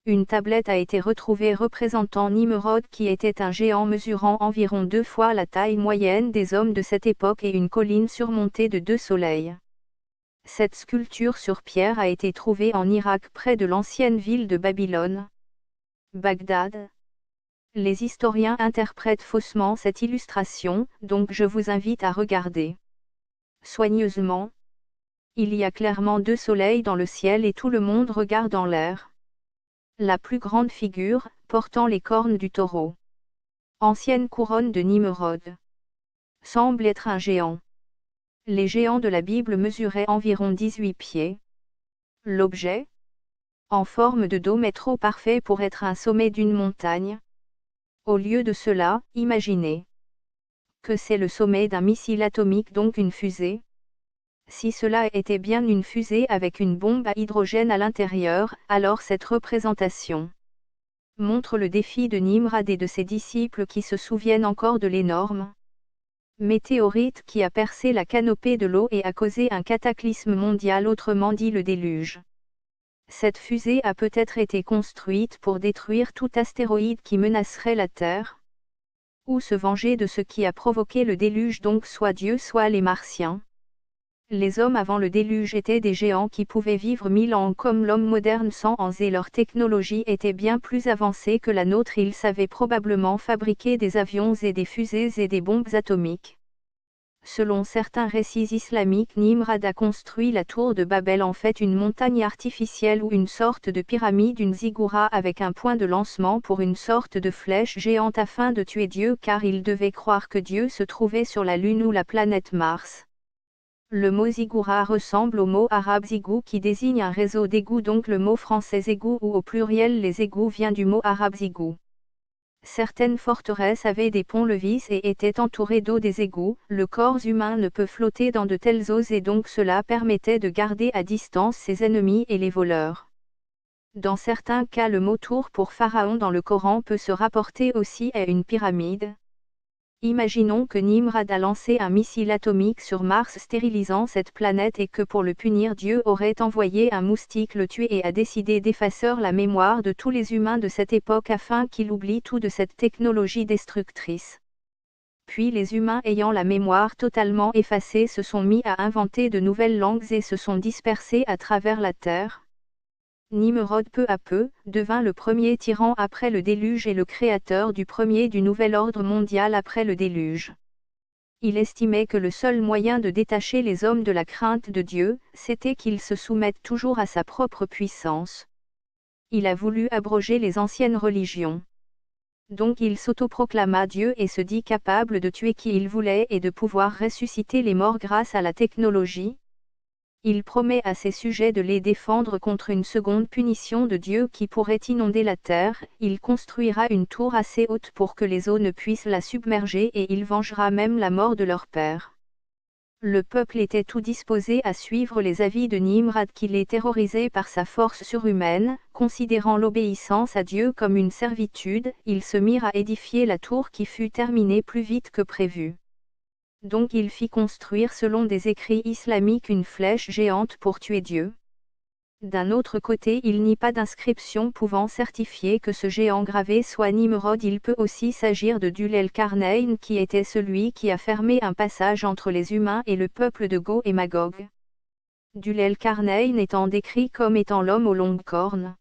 Une tablette a été retrouvée représentant Nimrod qui était un géant mesurant environ 2 fois la taille moyenne des hommes de cette époque et une colline surmontée de 2 soleils. Cette sculpture sur pierre a été trouvée en Irak près de l'ancienne ville de Babylone, Bagdad. Les historiens interprètent faussement cette illustration, donc je vous invite à regarder soigneusement. Il y a clairement 2 soleils dans le ciel et tout le monde regarde en l'air. La plus grande figure, portant les cornes du taureau, ancienne couronne de Nimrod, semble être un géant. Les géants de la Bible mesuraient environ 18 pieds. L'objet, en forme de dôme, est trop parfait pour être un sommet d'une montagne. Au lieu de cela, imaginez que c'est le sommet d'un missile atomique, donc une fusée. Si cela était bien une fusée avec une bombe à hydrogène à l'intérieur, alors cette représentation montre le défi de Nimrod et de ses disciples qui se souviennent encore de l'énorme météorite qui a percé la canopée de l'eau et a causé un cataclysme mondial, autrement dit le déluge. Cette fusée a peut-être été construite pour détruire tout astéroïde qui menacerait la Terre, ou se venger de ce qui a provoqué le déluge, donc soit Dieu soit les Martiens. Les hommes avant le déluge étaient des géants qui pouvaient vivre 1000 ans comme l'homme moderne 100 ans et leur technologie était bien plus avancée que la nôtre. Ils savaient probablement fabriquer des avions et des fusées et des bombes atomiques. Selon certains récits islamiques, Nimrod a construit la tour de Babel, en fait une montagne artificielle ou une sorte de pyramide, une ziggoura avec un point de lancement pour une sorte de flèche géante afin de tuer Dieu, car il devait croire que Dieu se trouvait sur la Lune ou la planète Mars. Le mot ziggoura ressemble au mot arabe zigou qui désigne un réseau d'égouts, donc le mot français égout ou au pluriel les égouts vient du mot arabe zigou. Certaines forteresses avaient des ponts-levis et étaient entourées d'eau des égouts. Le corps humain ne peut flotter dans de telles eaux et donc cela permettait de garder à distance ses ennemis et les voleurs. Dans certains cas, le mot tour pour pharaon dans le Coran peut se rapporter aussi à une pyramide. Imaginons que Nimrod a lancé un missile atomique sur Mars stérilisant cette planète et que pour le punir Dieu aurait envoyé un moustique le tuer et a décidé d'effacer la mémoire de tous les humains de cette époque afin qu'il oublie tout de cette technologie destructrice. Puis les humains ayant la mémoire totalement effacée se sont mis à inventer de nouvelles langues et se sont dispersés à travers la terre. Nimrod peu à peu devint le premier tyran après le déluge et le créateur du premier du nouvel ordre mondial après le déluge. Il estimait que le seul moyen de détacher les hommes de la crainte de Dieu, c'était qu'ils se soumettent toujours à sa propre puissance. Il a voulu abroger les anciennes religions. Donc il s'autoproclama Dieu et se dit capable de tuer qui il voulait et de pouvoir ressusciter les morts grâce à la technologie. Il promet à ses sujets de les défendre contre une seconde punition de Dieu qui pourrait inonder la terre. Il construira une tour assez haute pour que les eaux ne puissent la submerger et il vengera même la mort de leur père. Le peuple était tout disposé à suivre les avis de Nimrod qui les terrorisait par sa force surhumaine. Considérant l'obéissance à Dieu comme une servitude, ils se mirent à édifier la tour qui fut terminée plus vite que prévu. Donc il fit construire selon des écrits islamiques une flèche géante pour tuer Dieu. D'un autre côté, il n'y a pas d'inscription pouvant certifier que ce géant gravé soit Nimrod. Il peut aussi s'agir de Dul-el-Karnayn qui était celui qui a fermé un passage entre les humains et le peuple de Gog et Magog. Dul-el-Karnayn étant décrit comme étant l'homme aux longues cornes.